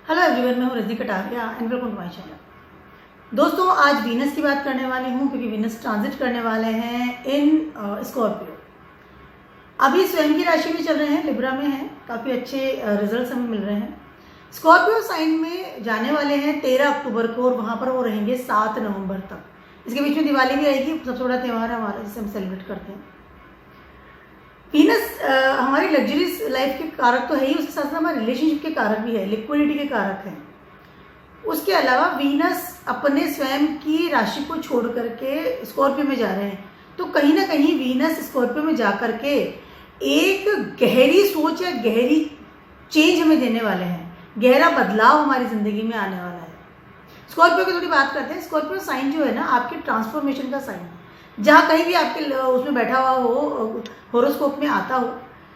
Hello everyone, मैं हूँ Rajni Kataria and welcome to my channel. दोस्तों, आज वीनस की बात करने वाली हूँ क्योंकि वीनस ट्रांजिट करने वाले हैं इन स्कॉर्पियो। अभी स्वयं की राशि में चल रहे हैं, लिब्रा में हैं, काफ़ी अच्छे रिजल्ट्स हमें मिल रहे हैं। स्कॉर्पियो साइन में जाने वाले हैं 13 अक्टूबर को और वहाँ पर वो रहेंगे 7 नवंबर तक। इसके बीच में दिवाली भी आएगी, सबसे बड़ा त्यौहार है हमारा जिसे हम सेलिब्रेट करते हैं। वीनस हमारी लग्जरीज लाइफ के कारक तो है ही, उसके साथ साथ हमारे रिलेशनशिप के कारक भी है, लिक्विडिटी के कारक हैं। उसके अलावा वीनस अपने स्वयं की राशि को छोड़ करके स्कॉर्पियो में जा रहे हैं, तो कहीं ना कहीं वीनस स्कॉर्पियो में जा करके एक गहरी सोच या गहरी चेंज हमें देने वाले हैं, गहरा बदलाव हमारी ज़िंदगी में आने वाला है। स्कॉर्पियो की थोड़ी बात करते हैं। स्कॉर्पियो साइन जो है ना, आपके ट्रांसफॉर्मेशन का साइन है। जहाँ कहीं भी आपके उसमें बैठा हुआ हो, होरोस्कोप में आता हो,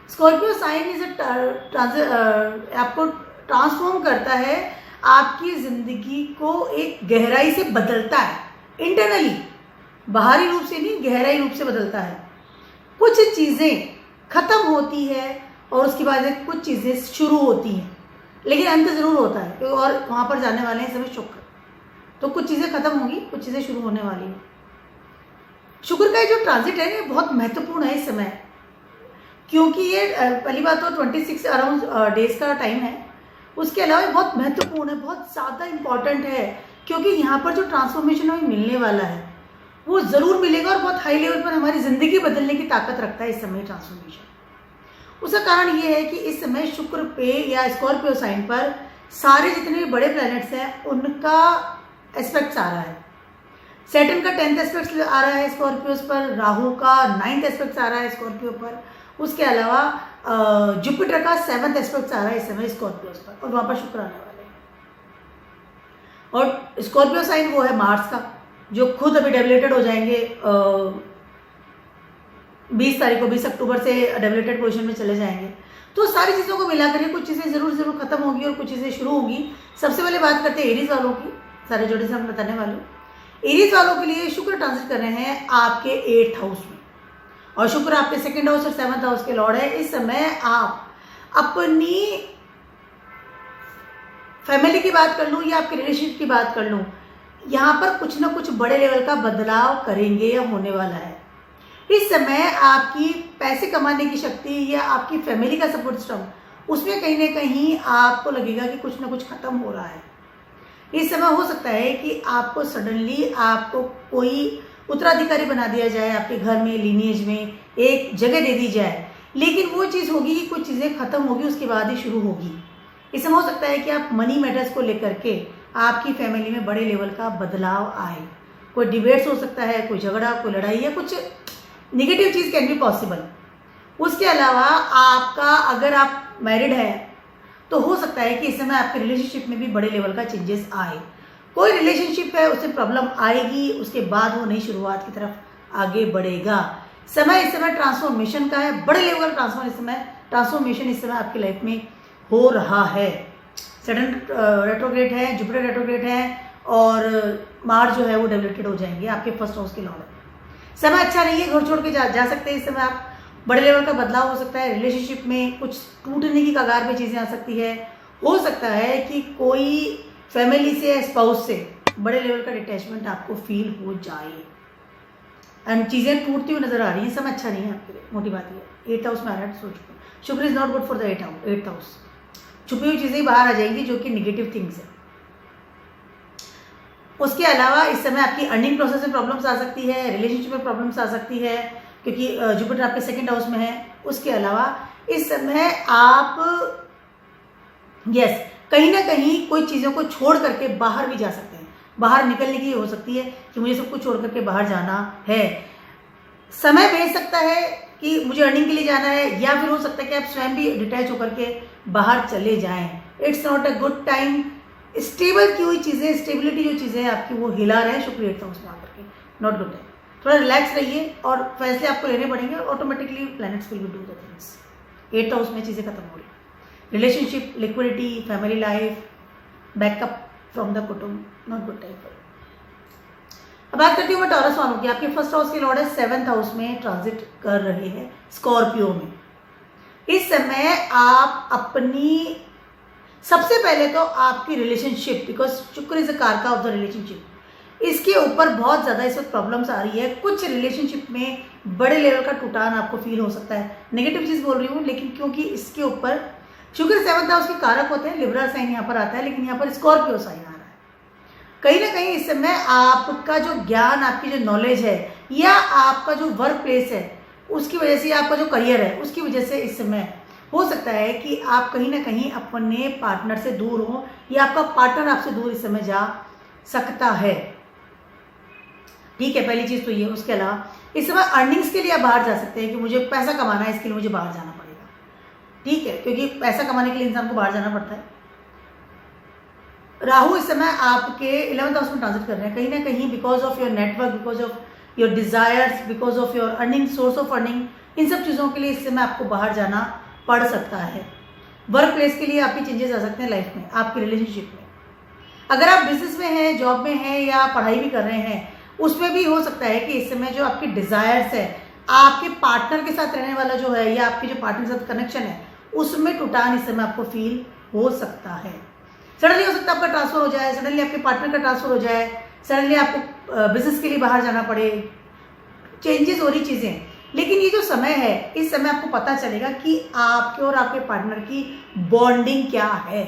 स्कॉर्पियो साइन इज आपको ट्रांसफॉर्म करता है, आपकी ज़िंदगी को एक गहराई से बदलता है। इंटरनली, बाहरी रूप से नहीं, गहराई रूप से बदलता है। कुछ चीज़ें खत्म होती है और उसके बाद कुछ चीज़ें शुरू होती हैं, लेकिन अंत ज़रूर होता है। और वहाँ पर जाने वाले हैं इस समय शुक्र, तो कुछ चीज़ें खत्म होंगी, कुछ चीज़ें शुरू होने वाली हैं। शुक्र का जो ट्रांजिट है ये बहुत महत्वपूर्ण है इस समय, क्योंकि ये पहली बात तो 26 अराउंड डेज का टाइम है। उसके अलावा ये बहुत महत्वपूर्ण है, बहुत ज़्यादा इम्पॉर्टेंट है, क्योंकि यहाँ पर जो ट्रांसफॉर्मेशन हमें मिलने वाला है वो ज़रूर मिलेगा और बहुत हाई लेवल पर हमारी ज़िंदगी बदलने की ताकत रखता है इस समय ट्रांसफॉर्मेशन। उसका कारण ये है कि इस समय शुक्र पे या स्कॉर्पियो साइन पर सारे जितने भी बड़े प्लैनेट्स हैं उनका एस्पेक्ट्स आ रहा है। सैटर्न का 10th एस्पेक्ट आ रहा है स्कॉर्पियोस पर, राहु का 9th एस्पेक्ट आ रहा है स्कॉर्पियो पर। उसके अलावा जुपिटर का 7th एस्पेक्ट आ रहा है इस समय स्कॉर्पियोस पर, और वहाँ पर शुक्र आने वाले हैं। और स्कॉर्पियो साइन वो है मार्स का, जो खुद अभी डेबिलेटेड हो जाएंगे 20 तारीख को, 20 अक्टूबर से डेबिलेटेड पोजीशन में चले जाएंगे। तो सारी चीज़ों को मिलाकर कुछ चीज़ें ज़रूर खत्म होगी और कुछ चीज़ें शुरू होगी। सबसे पहले बात करते हैं एरीज वालों की, सारे जोड़े से हम बताने वाले हैं। एरीज वालों के लिए शुक्र ट्रांजिट कर रहे हैं आपके 8th हाउस में, और शुक्र आपके 2nd हाउस और 7th हाउस के लॉर्ड है। इस समय आप अपनी फैमिली की बात कर लूँ या आपके रिलेशनशिप की बात कर लूँ, यहाँ पर कुछ ना कुछ बड़े लेवल का बदलाव करेंगे या होने वाला है। इस समय आपकी पैसे कमाने की शक्ति या आपकी फैमिली का सपोर्ट सिस्टम, उसमें कहीं ना कहीं आपको लगेगा कि कुछ ना कुछ खत्म हो रहा है। इस समय हो सकता है कि आपको सडनली आपको कोई उत्तराधिकारी बना दिया जाए, आपके घर में लीनिएज में एक जगह दे दी जाए, लेकिन वो चीज़ होगी कि कुछ चीज़ें खत्म होगी, उसके बाद ही शुरू होगी। इस समय हो सकता है कि आप मनी मैटर्स को लेकर के आपकी फैमिली में बड़े लेवल का बदलाव आए। कोई डिबेट्स हो सकता है, कोई झगड़ा, कोई लड़ाई या कुछ negative cheese can be possible. उसके अलावा आपका, अगर आप मैरिड है तो हो सकता है कि इस समय आपके रिलेशनशिप में भी बड़े लेवल का चेंजेस आए। कोई रिलेशनशिप है उससे प्रॉब्लम आएगी, उसके बाद वो नई शुरुआत की तरफ आगे बढ़ेगा। समय इस समय ट्रांसफॉर्मेशन का है, बड़े लेवल का ट्रांसफॉर्मेशन इस समय आपकी लाइफ में हो रहा है। सडन रेट्रोग्रेड है, जुपिटर रेट्रोग्रेड है, और मार्स जो है वो डेबिलेटेड हो जाएंगे, आपके 1st हाउस के लॉर्ड। समय अच्छा नहीं है, घर छोड़ के जा सकते हैं। इस समय आप बड़े लेवल का बदलाव हो सकता है, रिलेशनशिप में कुछ टूटने की कगार पे चीज़ें आ सकती है। हो सकता है कि कोई फैमिली से या स्पाउस से बड़े लेवल का डिटैचमेंट आपको फील हो जाए, एंड चीज़ें टूटती हुई नजर आ रही हैं। समय अच्छा नहीं है आपके लिए, मोटी बात ये। 8th हाउस में आ रहा है, सोच शुक्र is not good for the 8th house. छुपी हुई चीज़ें बाहर आ जाएंगी जो कि निगेटिव थिंग्स है। उसके अलावा इस समय आपकी अर्निंग प्रोसेस में प्रॉब्लम्स आ सकती है, रिलेशनशिप में प्रॉब्लम्स आ सकती है, क्योंकि जुपिटर आपके 2nd हाउस में है। उसके अलावा इस समय आप कहीं ना कहीं कोई चीज़ों को छोड़ करके बाहर भी जा सकते हैं। बाहर निकलने की हो सकती है कि मुझे सब कुछ छोड़ करके बाहर जाना है। समय भेज सकता है कि मुझे अर्निंग के लिए जाना है, या फिर हो सकता है कि आप स्वयं भी डिटैच होकर के बाहर चले जाएं। It's not a good time. Stable की हुई चीज़ें, स्टेबिलिटी जो चीज़ें आपकी वो हिला रहे हैं शुक्र 8th हाउस में आकर के, नॉट गुड टाइम। थोड़ा रिलैक्स रहिए और फैसले आपको लेने पड़ेंगे, automatically planets will be do the things. 8th house में चीज़ें खत्म हो रही, relationship, liquidity, family life, backup from the कुटुंब, नॉट गुड टाइम फॉर। अब बात करती हूँ मैं टॉरस वालों की। आपके 1st हाउस के लॉर्ड है 7th हाउस में ट्रांजिट कर रहे हैं स्कॉर्पियो में। इस समय आप अपनी सबसे पहले तो आपकी रिलेशनशिप, बिकॉज शुक्र इज अ कारका ऑफ द रिलेशनशिप, इसके ऊपर बहुत ज़्यादा इस वक्त प्रॉब्लम्स आ रही है। कुछ रिलेशनशिप में बड़े लेवल का टूटान आपको फील हो सकता है। नेगेटिव चीज़ बोल रही हूँ, लेकिन क्योंकि इसके ऊपर शुक्र 7th हाउस के कारक होते हैं, लिब्रा साइन यहाँ पर आता है, लेकिन यहाँ पर स्कॉर्पियो साइन आ रहा है। कहीं ना कहीं इस समय आपका जो ज्ञान, आपकी जो नॉलेज है, या आपका जो वर्क प्लेस है, उसकी वजह से, आपका जो करियर है उसकी वजह से इस समय हो सकता है कि आप कहीं ना कहीं अपने पार्टनर से दूर हो, या आपका पार्टनर आपसे दूर इस समय जा सकता है। ठीक है, पहली चीज़ तो ये। उसके अलावा इस समय अर्निंग्स के लिए आप बाहर जा सकते हैं कि मुझे पैसा कमाना है, इसके लिए मुझे बाहर जाना पड़ेगा। ठीक है, क्योंकि पैसा कमाने के लिए इंसान को बाहर जाना पड़ता है। राहु इस समय आपके 11th हाउस में ट्रांजिट कर रहे हैं। कहीं ना कहीं because of your network, because of your desires, because of your earning, source of earning, इन सब चीज़ों के लिए इस समय आपको बाहर जाना पड़ सकता है। वर्क प्लेस के लिए आपकी चेंजेस आ सकते हैं लाइफ में, आपकी रिलेशनशिप में। अगर आप बिजनेस में हैं, जॉब में हैं, या पढ़ाई भी कर रहे हैं, उसमें भी हो सकता है कि इस समय जो आपकी डिजायर्स है, आपके पार्टनर के साथ रहने वाला जो है, या आपके जो पार्टनर के साथ कनेक्शन है, उसमें टूटान इस समय आपको फील हो सकता है। सडनली हो सकता है आपका ट्रांसफर हो जाए, सडनली आपके पार्टनर का ट्रांसफर हो जाए, सडनली आपको बिजनेस के लिए बाहर जाना पड़े, चेंजेस हो रही चीज़ें। लेकिन ये जो समय है, इस समय आपको पता चलेगा कि आपके और आपके पार्टनर की बॉन्डिंग क्या है।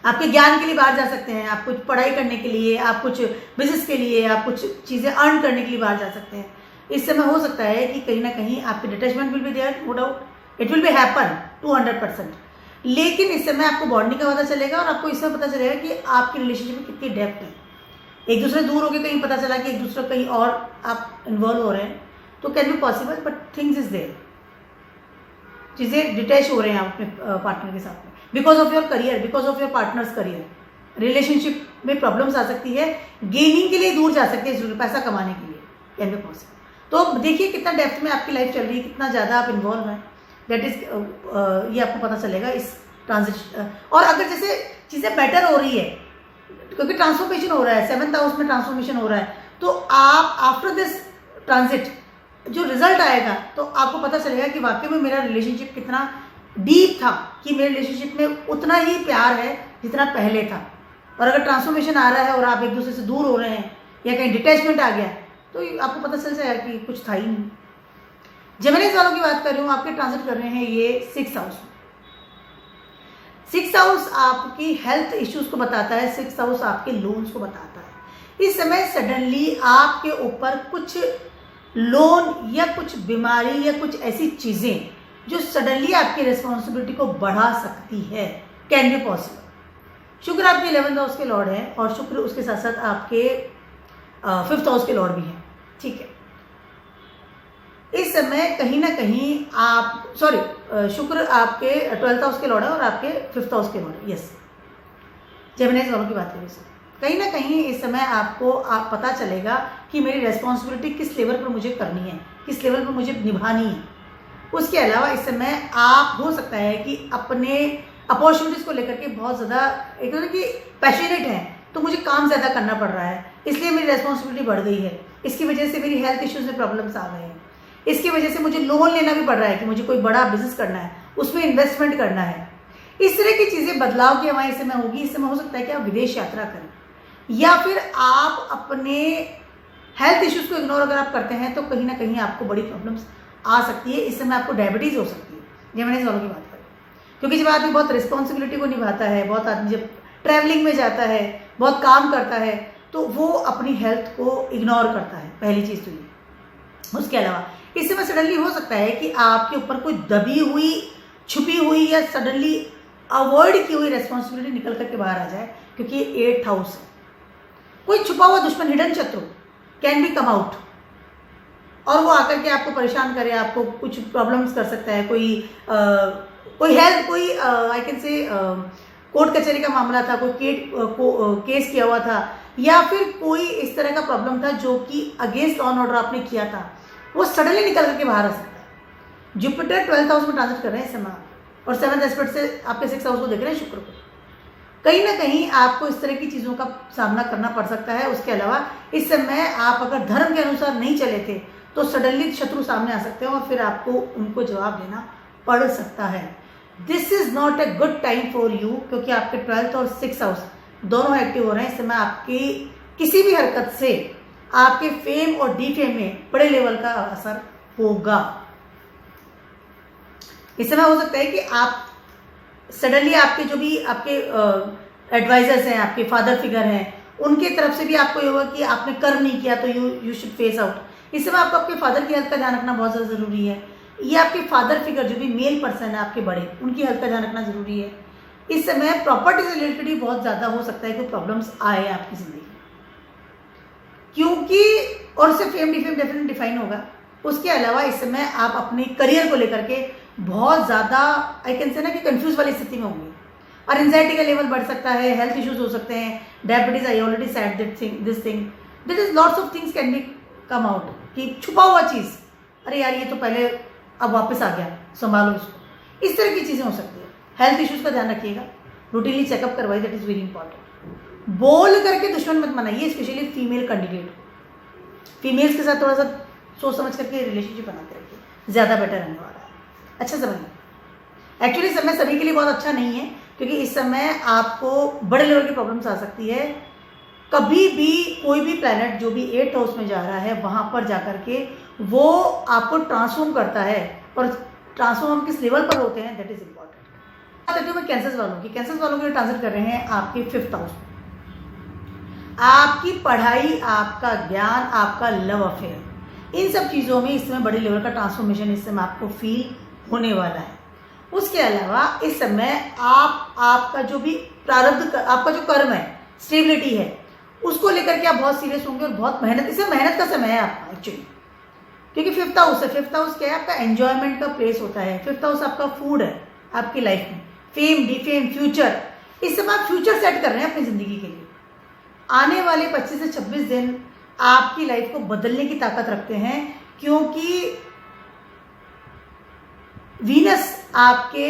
आपके ज्ञान के लिए बाहर जा सकते हैं, आप कुछ पढ़ाई करने के लिए, आप कुछ बिजनेस के लिए, आप कुछ चीज़ें अर्न करने के लिए बाहर जा सकते हैं। इस समय हो सकता है कि कहीं ना कहीं आपकी detachment will be there, no doubt, it will be happen 200%। लेकिन इस समय आपको बॉन्डिंग का पता चलेगा, और आपको इस समय पता चलेगा कि आपकी रिलेशनशिप में कितनी डेप्थ है। एक दूसरे दूर होकर कहीं पता चला कि एक दूसरे कहीं और आप इन्वॉल्व हो रहे हैं, तो can be possible, but things is there, चीज़ें डिटैच हो रहे हैं आप अपने पार्टनर के साथ में, because of your career, because of your partner's career. Relationship में प्रॉब्लम्स आ सकती है, गेनिंग के लिए दूर जा सकते हैं, पैसा कमाने के लिए, कैन बी पॉसिबल। तो देखिए कितना डेप्थ में आपकी लाइफ चल रही है, कितना ज़्यादा आप इन्वॉल्व हैं, दैट इज ये आपको पता चलेगा इस ट्रांजिशन। और अगर जैसे चीज़ें बेटर हो रही है, क्योंकि ट्रांसफॉर्मेशन हो रहा है, 7th हाउस में ट्रांसफॉर्मेशन हो रहा है, तो आप आफ्टर दिस ट्रांजिट जो रिजल्ट आएगा, तो आपको पता चलेगा कि वाकई में मेरा रिलेशनशिप कितना डीप था, कि मेरे रिलेशनशिप में उतना ही प्यार है जितना पहले था। और अगर ट्रांसफॉर्मेशन आ रहा है और आप एक दूसरे से दूर हो रहे हैं, या कहीं डिटैचमेंट आ गया, तो आपको पता चल जाएगा कि कुछ था ही नहीं। जेमिनी वालों की बात कर रही हूँ, आपके ट्रांजिट कर रहे हैं ये 6th हाउस में। 6th हाउस आपकी हेल्थ इश्यूज को बताता है, 6th हाउस आपके लोन्स को बताता है। इस समय सडनली आपके ऊपर कुछ लोन, या कुछ बीमारी, या कुछ ऐसी चीज़ें जो सडनली आपकी रिस्पॉन्सिबिलिटी को बढ़ा सकती है, कैन बी पॉसिबल। शुक्र आपके 11th हाउस के लॉर्ड है, और शुक्र उसके साथ साथ आपके 5th हाउस के लॉर्ड भी हैं। ठीक है, इस समय कहीं ना कहीं आप, शुक्र आपके 12th हाउस के लॉर्ड है और आपके 5th हाउस के लॉर्ड है। यस, जेमिनी वालों की बात करें सर, कहीं ना कहीं इस समय आपको पता चलेगा कि मेरी रेस्पॉन्सिबिलिटी किस लेवल पर मुझे करनी है, किस लेवल पर मुझे निभानी है। उसके अलावा इस समय आप हो सकता है कि अपने अपॉर्चुनिटीज़ को लेकर के बहुत ज़्यादा एक तरह की पैशनेट हैं, तो मुझे काम ज़्यादा करना पड़ रहा है, इसलिए मेरी रेस्पॉन्सिबिलिटी बढ़ गई है, इसकी वजह से मेरी हेल्थ इश्यूज़ में प्रॉब्लम्स आ गए हैं, इसकी वजह से मुझे लोन लेना भी पड़ रहा है कि मुझे कोई बड़ा बिजनेस करना है, उसमें इन्वेस्टमेंट करना है। इस तरह की चीज़ें बदलाव की हमारे इस समय होगी। इस समय हो सकता है कि आप विदेश यात्रा करें, या फिर आप अपने हेल्थ इश्यूज़ को इग्नोर अगर आप करते हैं, तो कहीं ना कहीं आपको बड़ी प्रॉब्लम्स आ सकती है। इस समय आपको डायबिटीज़ हो सकती है, जेमिनी वालों की बात करें, क्योंकि जब आदमी बहुत रिस्पॉन्सिबिलिटी को निभाता है, बहुत आदमी जब ट्रैवलिंग में जाता है, बहुत काम करता है, तो वो अपनी हेल्थ को इग्नोर करता है, पहली चीज़ तो ये। उसके अलावा इस समय सडनली हो सकता है कि आपके ऊपर कोई दबी हुई, छुपी हुई, या सडनली अवॉइड की हुई रेस्पॉन्सिबिलिटी निकल करके बाहर आ जाए, क्योंकि ये 8th हाउस है। कोई छुपा हुआ दुश्मन, हिडन शत्रु कैन बी कम आउट, और वो आकर के आपको परेशान करे, आपको कुछ प्रॉब्लम्स कर सकता है। कोई हेल्थ, कोई आई कैन से कोर्ट कचहरी का मामला था, कोई केस किया हुआ था, या फिर कोई इस तरह का प्रॉब्लम था जो कि अगेंस्ट लॉ एंड ऑर्डर आपने किया था, वो सडनली निकल करके बाहर आ सकता है। जुपिटर 12th हाउस में ट्रांजिट कर रहे हैं इस समय, और 7th एस्पेक्ट से आपके 6th हाउस को देख रहे हैं शुक्र को। कहीं ना कहीं आपको इस तरह की चीज़ों का सामना करना पड़ सकता है। उसके अलावा इस समय आप अगर धर्म के अनुसार नहीं चले थे, तो सडनली शत्रु सामने आ सकते हैं, और फिर आपको उनको जवाब देना पड़ सकता है। This is not a good time for you, क्योंकि आपके 12th और 6th हाउस दोनों एक्टिव हो रहे हैं। इस समय आपकी किसी भी हरकत से आपके फेम और डीफेम में बड़े लेवल का असर होगा। इस समय हो सकता है कि आप सडनली आपके जो भी आपके एडवाइजर्स हैं, आपके फादर फिगर हैं, उनके तरफ से भी आपको ये होगा कि आपने कर्म नहीं किया तो यू शुड फेस आउट। इस समय आपको आपके फादर की हेल्थ का ध्यान रखना बहुत ज़्यादा ज़रूरी है। ये आपके फादर फिगर जो भी मेल पर्सन है आपके बड़े, उनकी हेल्थ का ध्यान रखना ज़रूरी है। इस समय प्रॉपर्टी से रिलेटेड भी बहुत ज़्यादा हो सकता है कि प्रॉब्लम्स आए आपकी ज़िंदगी में, क्योंकि और उससे फेम डीफेम डेफिनेटली डिफाइन होगा। उसके अलावा इस समय आप अपने करियर को लेकर के बहुत ज़्यादा आई कैन से ना कि कंफ्यूज वाली स्थिति में होंगे, और एंजाइटी का लेवल बढ़ सकता है, हेल्थ इश्यूज हो सकते हैं, diabetes, I already said this thing, this is lots of things can be come out, कि छुपा हुआ चीज़, अरे यार ये तो पहले अब वापस आ गया, संभालो इसको, इस तरह की चीज़ें हो सकती है। हेल्थ इश्यूज का ध्यान रखिएगा, रूटीनली चेकअप करवाइए, दैट इज़ वेरी इंपॉर्टेंट। बोल करके दुश्मन मत बनाइए, स्पेशली फीमेल कैंडिडेट, फीमेल्स के साथ थोड़ा सा सोच समझ करके रिलेशनशिप बना के रखिए, ज़्यादा बेटर रहने वाला है। अच्छा समझिए, एक्चुअली समय सभी के लिए बहुत अच्छा नहीं है, क्योंकि इस समय आपको बड़े लेवल की प्रॉब्लम्स आ सकती है। कभी भी कोई भी प्लैनेट जो भी 8th हाउस में जा रहा है, वहाँ पर जाकर के वो आपको ट्रांसफॉर्म करता है, और ट्रांसफॉर्म किस लेवल पर होते हैं दैट इज इम्पॉर्टेंट। बात करती हूँ मैं कैंसर वालों के लिए ट्रांजिट कर रहे हैं आपके 5th हाउस में। आपकी पढ़ाई, आपका ज्ञान, आपका लव अफेयर, इन सब चीज़ों में इस समय बड़े लेवल का ट्रांसफॉर्मेशन इस समय आपको फील होने वाला है। उसके अलावा इस समय आपका जो भी प्रारब्ध, आपका जो कर्म है, स्टेबिलिटी है, उसको लेकर के आप बहुत सीरियस होंगे, और बहुत मेहनत, इससे मेहनत का समय है आपका एक्चुअली, क्योंकि 5th हाउस है। 5th हाउस क्या है? आपका एंजॉयमेंट का प्लेस होता है। 5th हाउस आपका फूड है आपकी लाइफ में, फेम, डीफेम, फ्यूचर। इस समय आप फ्यूचर सेट कर रहे हैं अपनी जिंदगी के लिए। आने वाले 25 से 26 दिन आपकी लाइफ को बदलने की ताकत रखते हैं, क्योंकि वीनस आपके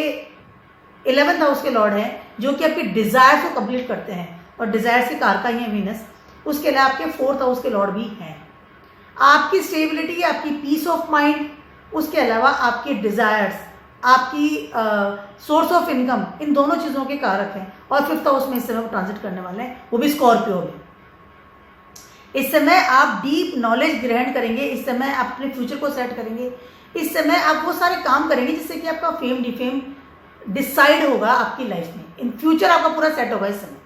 11th हाउस के लॉर्ड हैं, जो कि आपके डिजायर को कंप्लीट करते हैं, और डिजायर से कारका ही है वीनस। उसके अलावा आपके 4th हाउस के लॉर्ड भी हैं। आपकी स्टेबिलिटी, आपकी पीस ऑफ माइंड, उसके अलावा आपके डिजायर्स, आपकी सोर्स ऑफ इनकम, इन दोनों चीज़ों के कारक हैं। और 5th हाउस में इस समय वो ट्रांजिट करने वाले हैं, वो भी स्कॉर्पियो में। इस समय आप डीप नॉलेज ग्रहण करेंगे, इस समय आप अपने फ्यूचर को सेट करेंगे, इस समय आप वो सारे काम करेंगे जिससे कि आपका फेम डीफेम डिसाइड होगा आपकी लाइफ में। इन फ्यूचर आपका पूरा सेट होगा। इस समय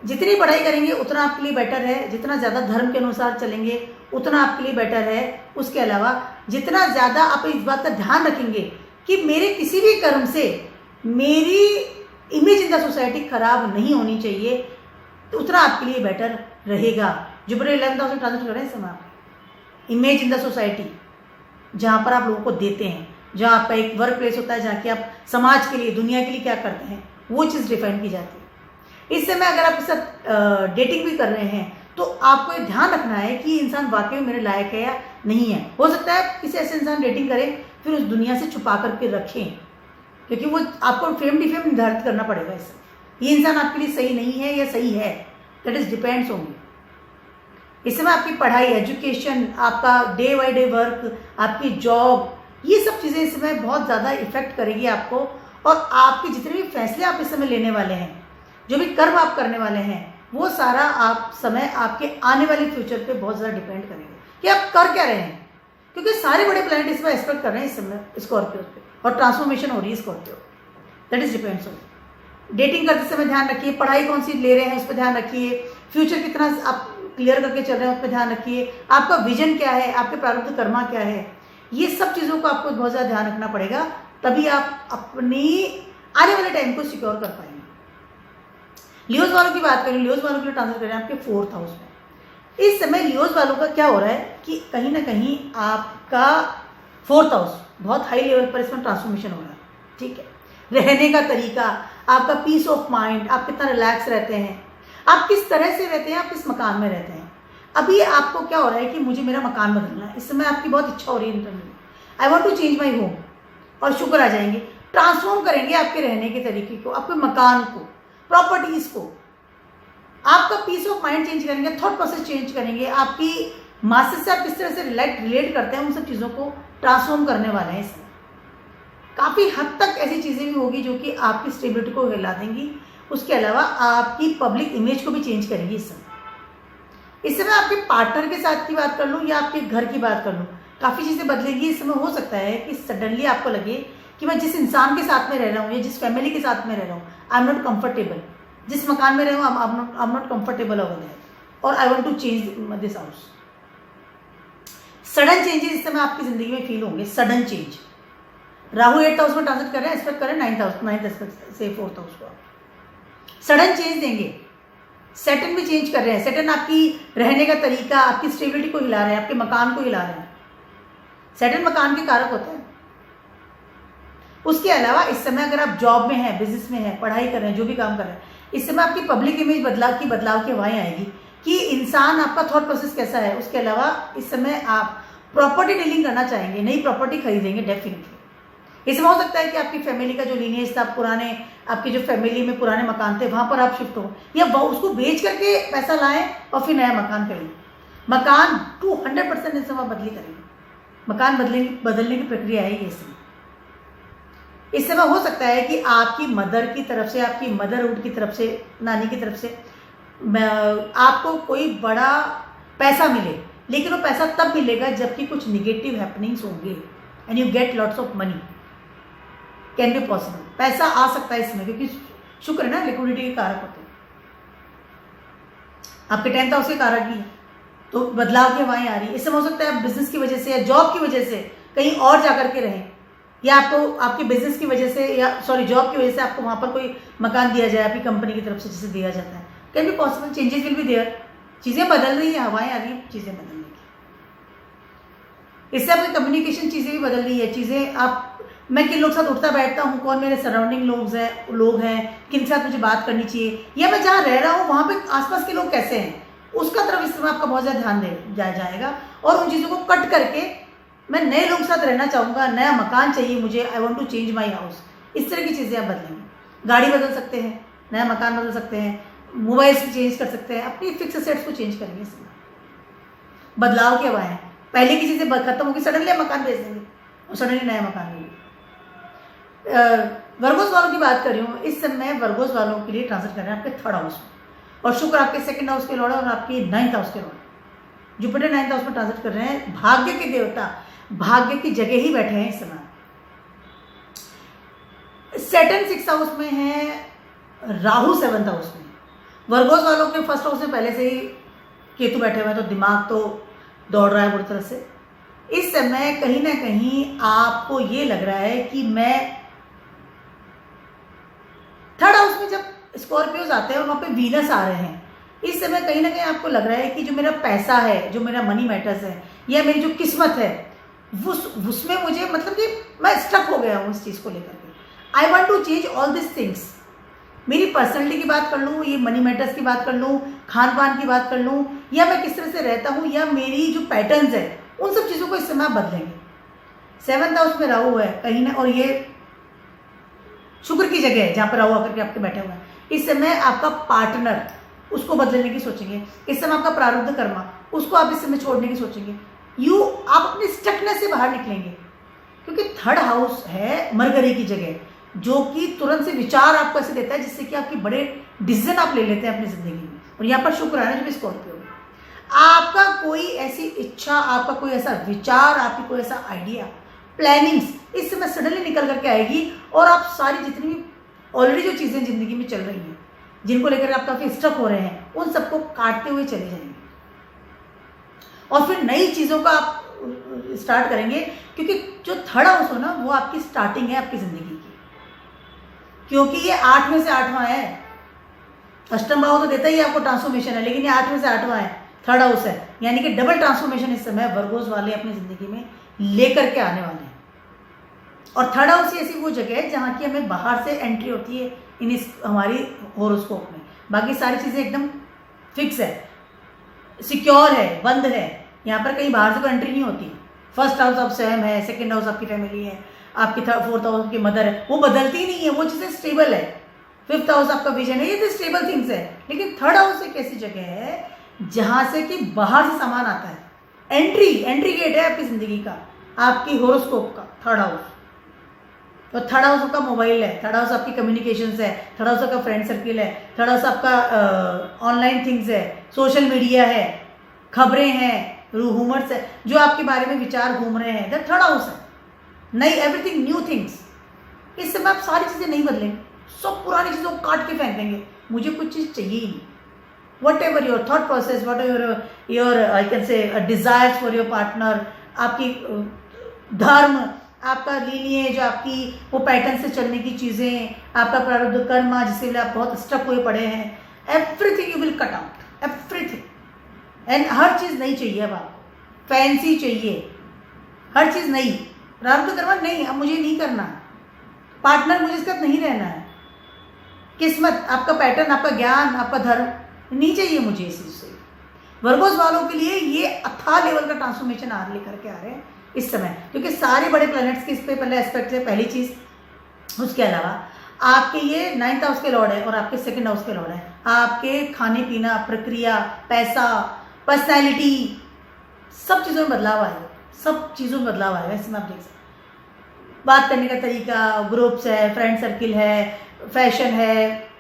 जितनी पढ़ाई करेंगे उतना आपके लिए बेटर है, जितना ज़्यादा धर्म के अनुसार चलेंगे उतना आपके लिए बेटर है। उसके अलावा जितना ज़्यादा आप इस बात का ध्यान रखेंगे कि मेरे किसी भी कर्म से मेरी इमेज इन द सोसाइटी खराब नहीं होनी चाहिए, तो उतना आपके लिए बेटर रहेगा। जुपिटर 11th हाउस में ट्रांजिट कर रहे हैं इस समय आप। इमेज इन द सोसाइटी, जहाँ पर आप लोगों को देते हैं, जहाँ आपका एक वर्क प्लेस होता है, जहाँ कि आप समाज के लिए, दुनिया के लिए क्या करते हैं, वो चीज़ डिफाइन की जाती है। इस समय अगर आप इसके साथ डेटिंग भी कर रहे हैं, तो आपको ये ध्यान रखना है कि इंसान वाकई में मेरे लायक है या नहीं है। हो सकता है किसी ऐसे इंसान डेटिंग करें, फिर उस दुनिया से छुपा करके रखें, क्योंकि वो आपको फेम डिफेम निर्धारित करना पड़ेगा। इससे ये इंसान आपके लिए सही नहीं है या सही है, that is depends on you. इस समय आपकी पढ़ाई, एजुकेशन, आपका डे बाई डे वर्क, आपकी जॉब, ये सब चीज़ें इस समय बहुत ज़्यादा इफेक्ट करेगी आपको। और आपके जितने भी फैसले आप इस समय लेने वाले हैं, जो भी कर्म आप करने वाले हैं, वो सारा आप समय आपके आने वाले फ्यूचर पे बहुत ज़्यादा डिपेंड करेंगे कि आप कर क्या रहे हैं। क्योंकि सारे बड़े प्लैनेट इसमें एक्सपेक्ट कर रहे हैं इस समय स्कॉर्पियो पे, और ट्रांसफॉर्मेशन हो रही है Scorpio, that is depends on. Dating करते समय ध्यान रखिए, पढ़ाई कौन सी ले रहे हैं उस पर ध्यान रखिए, फ्यूचर कितना आप क्लियर करके चल रहे हैं उस पर ध्यान रखिए, आपका विजन क्या है, आपके प्रारब्ध कर्मा क्या है, ये सब चीज़ों को आपको बहुत ज़्यादा ध्यान रखना पड़ेगा, तभी आप अपनी आने वाले टाइम को सिक्योर कर पाएंगे। लियोज वालों की बात करें, लियोज वालों के लिए ट्रांसफर करें आपके 4th हाउस में। इस समय लियोज वालों का क्या हो रहा है कि कहीं ना कहीं आपका 4th हाउस बहुत हाई लेवल पर इसमें ट्रांसफॉर्मेशन हो रहा है। ठीक है, रहने का तरीका, आपका पीस ऑफ माइंड, आप कितना रिलैक्स रहते हैं, आप किस तरह से रहते हैं, आप किस मकान में रहते हैं। अभी आपको क्या हो रहा है कि मुझे मेरा मकान बदलना है, इस समय आपकी बहुत इच्छा हो रही है internally, I want to change my home, और शुक्र आ जाएंगे, ट्रांसफॉर्म करेंगे आपके रहने के तरीके को, आपके मकान को, प्रॉपर्टीज को। आपका पीस ऑफ माइंड चेंज करेंगे, थॉट प्रोसेस चेंज करेंगे, आपकी मासेस से आप किस तरह से रिलेट करते हैं, उन सब चीज़ों को ट्रांसफॉर्म करने वाले हैं इसमें। काफ़ी हद तक ऐसी चीज़ें भी होगी जो कि आपकी स्टेबिलिटी को हिला देंगी। उसके अलावा आपकी पब्लिक इमेज को भी चेंज करेंगी इस समय आपके पार्टनर के साथ की बात कर लूँ या आपके घर की बात कर लूँ, काफ़ी चीज़ें बदलेंगी। इस समय हो सकता है कि सडनली आपको लगे कि मैं जिस इंसान के साथ में रह रहा हूँ या जिस फैमिली के साथ में रह रहा हूँ, आई एम नॉट कंफर्टेबल। जिस मकान में रह रहा हूँ, I am not comfortable over there और I want to change this house. Sudden changes इस समय आपकी जिंदगी में फील होंगे। Sudden change, Rahu 8th house में ट्रांजिट कर रहे हैं, एक्सपेक्ट करें 9th एस्पेक्ट से 4th हाउस को सडन चेंज देंगे। सैटर्न भी चेंज कर रहे हैं। सैटर्न आपकी रहने का तरीका, आपकी स्टेबिलिटी को हिला रहे हैं, आपके मकान को हिला रहे हैं। सैटर्न मकान के कारक होते हैं। उसके अलावा इस समय अगर आप जॉब में हैं, बिजनेस में हैं, पढ़ाई कर रहे हैं, जो भी काम कर रहे हैं, इस समय आपकी पब्लिक इमेज बदलाव की हवाएं आएगी कि इंसान, आपका थॉट प्रोसेस कैसा है। उसके अलावा इस समय आप प्रॉपर्टी डीलिंग करना चाहेंगे, नई प्रॉपर्टी खरीदेंगे डेफिनेटली। इसमें हो सकता है कि आपकी फैमिली का जो लीनिएज था, पुराने आपकी जो फैमिली में पुराने मकान थे, वहां पर आप शिफ्ट हो या उसको बेच करके पैसा लाएं और फिर नया मकान खरीदें। मकान 200% इस समय बदली करेंगे। मकान बदलने की प्रक्रिया है ये समय। इस समय हो सकता है कि आपकी मदर की तरफ से, आपकी मदरहुड की तरफ से, नानी की तरफ से आपको कोई बड़ा पैसा मिले, लेकिन वो पैसा तब मिलेगा जबकि कुछ निगेटिव हैपनिंग्स होंगे and you get lots of money. Can be possible. पैसा आ सकता है इसमें क्योंकि शुक्र है ना, लिक्विडिटी के कारक होते हैं। आपके 10th हाउस के कारक भी है, तो बदलाव की हवाएं आ रही है। इस समय हो सकता है आप बिजनेस की वजह से या जॉब की वजह से कहीं और जाकर के रहें, या आपको आपके बिजनेस की वजह से या जॉब की वजह से आपको वहां पर कोई मकान दिया जाए आपकी कंपनी की तरफ से, जिसे दिया जाता है। Can be possible. Changes will be there. चीजें बदल रही है, हवाएं आ रही है चीजें बदलने की। इससे आपकी कम्युनिकेशन चीजें भी बदल रही है। चीजें मैं किन लोग साथ उठता बैठता हूँ, कौन मेरे सराउंडिंग लोग हैं, किन के साथ मुझे बात करनी चाहिए, या मैं जहाँ रह रहा हूँ वहाँ पे आसपास के लोग कैसे हैं, उसका तरफ इस समय आपका बहुत ज़्यादा ध्यान जाएगा। और उन चीज़ों को कट करके मैं नए लोग के साथ रहना चाहूँगा, नया मकान चाहिए मुझे, I want to change my house. इस तरह की चीज़ें आप बदलेंगे। गाड़ी बदल सकते हैं, नया मकान बदल सकते हैं, मोबाइल्स भी चेंज कर सकते हैं, अपनी फिक्स एसेट्स को चेंज करेंगे। इसमें बदलाव की हवाएं हैं। पहले की चीज़ें खत्म होगी, सडनली मकान बेच देंगे और सडनली नया मकान मिलेगा। वर्गोस वालों की बात कर रही हूँ। इस समय वर्गोस वालों के लिए ट्रांजिट कर रहे हैं आपके 3rd हाउस में, और शुक्र आपके 2nd हाउस के लॉर्ड और आपके 9th हाउस के लॉर्ड। जुपिटर 9th हाउस में ट्रांजिट कर रहे हैं। भाग्य के देवता भाग्य की जगह ही बैठे हैं इस समय। सैटर्न 6th हाउस में है, राहु 7th हाउस में। वर्गोस वालों के 1st हाउस में पहले से ही केतु बैठे हुए हैं, तो दिमाग तो दौड़ रहा है बुरी तरह से। इस समय कहीं ना कहीं आपको ये लग रहा है कि मैं 3rd हाउस में जब स्कॉर्पियोज आते हैं और वहाँ पे वीनस आ रहे हैं, इस समय कहीं ना कहीं आपको लग रहा है कि जो मेरा पैसा है, जो मेरा मनी मैटर्स है, या मेरी जो किस्मत है, उसमें मुझे मतलब कि मैं स्टक हो गया हूँ इस चीज़ को लेकर के। I want to change all this things. मेरी पर्सनैलिटी की बात कर लूँ, ये मनी मैटर्स की बात कर लूँ, खान पान की बात कर लूँ, या मैं किस तरह से रहता हूँ, या मेरी जो पैटर्न्स है, उन सब चीज़ों को इस समय आप बदलेंगे। 7th हाउस में राहु है कहीं ना, और ये शुक्र की जगह है जहाँ पर राहु आकर के आपके बैठे हुए हैं। इस समय आपका पार्टनर, उसको बदलने की सोचेंगे। इस समय आपका प्रारब्ध कर्मा, उसको आप इस समय छोड़ने की सोचेंगे। आप अपनी स्टकनेस से बाहर निकलेंगे, क्योंकि 3rd हाउस है मरगरी की जगह, जो कि तुरंत से विचार आपको ऐसे देता है जिससे कि आपकी बड़े डिसीजन आप ले लेते हैं अपनी जिंदगी में। और यहाँ पर शुक्र है ना, जो स्कॉर्पियो में आपका कोई ऐसी इच्छा, आपका कोई ऐसा विचार, आपकी कोई ऐसा आइडिया, प्लानिंग्स इस समय सडनली निकल करके आएगी, और आप सारी जितनी भी ऑलरेडी जो चीज़ें जिंदगी में चल रही हैं, जिनको लेकर आप काफ़ी स्टक हो रहे हैं, उन सबको काटते हुए चले जाएंगे और फिर नई चीज़ों का आप स्टार्ट करेंगे। क्योंकि जो 3rd हाउस हो ना, वो आपकी स्टार्टिंग है आपकी ज़िंदगी की, क्योंकि ये 8 में से 8वां है। अष्टम भाव तो देता ही आपको ट्रांसफॉर्मेशन है, लेकिन ये 8 में से 8वां है, 3rd हाउस है, यानी कि डबल ट्रांसफॉर्मेशन इस समय वर्गोस वाले अपनी ज़िंदगी में लेकर के आने वाले हैं। और 3rd हाउस ऐसी वो जगह है जहाँ की हमें बाहर से एंट्री होती है हमारी होरोस्कोप में। बाकी सारी चीज़ें एकदम फिक्स है, सिक्योर है, बंद है। यहाँ पर कहीं बाहर से कोई एंट्री नहीं होती। 1st हाउस आप स्वयं है, 2nd हाउस आपकी फैमिली है, आपकी 4th हाउस की मदर है, वो बदलती नहीं है, वो चीज़ें स्टेबल है। 5th हाउस आपका विजन है, ये तो स्टेबल थिंग्स है। लेकिन 3rd हाउस एक ऐसी जगह है जहाँ से कि बाहर से सामान आता है, एंट्री गेट है आपकी ज़िंदगी का, आपकी होरोस्कोप का 3rd हाउस। तो थर्ड हाउस आपका मोबाइल है, थर्ड हाउस आपकी कम्युनिकेशंस है, थर्ड हाउस आपका फ्रेंड सर्किल है, थर्ड हाउस आपका ऑनलाइन थिंग्स है, सोशल मीडिया है, खबरें हैं, रूमर्स है, जो आपके बारे में विचार घूम रहे हैं, दैट थर्ड हाउस है। नई एवरीथिंग न्यू थिंग्स। इस समय आप सारी चीज़ें नहीं बदलेंगे, सब पुरानी चीज़ों को काट के फेंक देंगे, मुझे कुछ चीज़ चाहिए ही नहीं। What ever your thought process, what ever your I can say desires for your partner, आपकी धर्म, आपका लीनिएज, आपकी वो पैटर्न से चलने की चीज़ें, आपका प्रारब्ध कर्म जिसके लिए आप बहुत स्टक हुए पड़े हैं, everything you will cut out, everything. And हर चीज़ नहीं चाहिए अब आपको, फैंसी चाहिए, हर चीज़ नहीं। प्रारब्ध कर्म नहीं, अब मुझे नहीं करना है, पार्टनर मुझे इसके साथ नहीं रहना है, किस्मत, आपका पैटर्न, आपका ज्ञान, आपका धर्म नहीं चाहिए मुझे इस चीज़ से। वर्गोस वालों के लिए ये अथाह लेवल का ट्रांसफॉर्मेशन आर लेकर के आ रहे हैं इस समय, क्योंकि सारे बड़े प्लैनेट्स के इस पे पहले एस्पेक्ट है, पहली चीज़। उसके अलावा आपके ये 9th हाउस के लॉर्ड है और आपके 2nd हाउस के लॉर्ड है। आपके खाने पीना, प्रक्रिया, पैसा, पर्सनैलिटी, सब चीज़ों में बदलाव आएगा, सब चीज़ों में बदलाव आएगा। इसमें आप देख सकते हैं, बात करने का तरीका, ग्रुप्स है, फ्रेंड सर्किल है, फैशन है,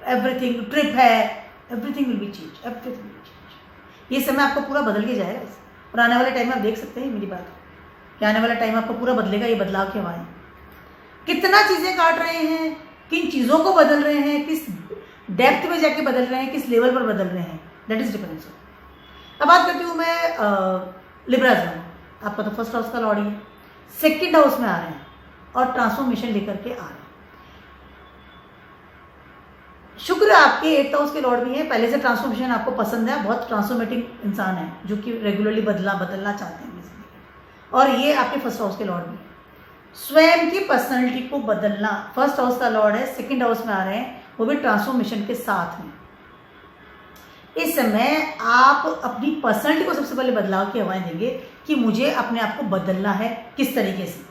एवरीथिंग, ट्रिप है, everything will be change, everything will be change. ये समय आपका पूरा बदल के जाएगा और आने वाले टाइम में आप देख सकते हैं मेरी बात कि आने वाला टाइम आपका पूरा बदलेगा। ये बदलाव की हवाएं कितना चीज़ें काट रहे हैं, किन चीज़ों को बदल रहे हैं, किस डेप्थ में जाके बदल रहे हैं, किस लेवल पर बदल रहे हैं, दैट इज डिफरेंस। अब बात करती हूँ मैं लिब्रा में। आपका तो फर्स्ट हाउस का लॉर्ड ही है, 2nd हाउस में आ रहे हैं और ट्रांसफॉर्मेशन लेकर के आ रहे हैं। शुक्र आपके 8th हाउस के लॉर्ड भी हैं, पहले से ट्रांसफॉर्मेशन आपको पसंद है, बहुत ट्रांसफॉर्मेटिंग इंसान है जो कि रेगुलरली बदलना चाहते हैं। और ये आपके फर्स्ट हाउस के लॉर्ड भी, स्वयं की पर्सनैलिटी को बदलना, फर्स्ट हाउस का लॉर्ड है, 2nd हाउस में आ रहे हैं, वो भी ट्रांसफॉर्मेशन के साथ में। इस समय आप अपनी पर्सनैलिटी को सबसे पहले बदलाव की हवाएं देंगे कि मुझे अपने आप को बदलना है, किस तरीके से,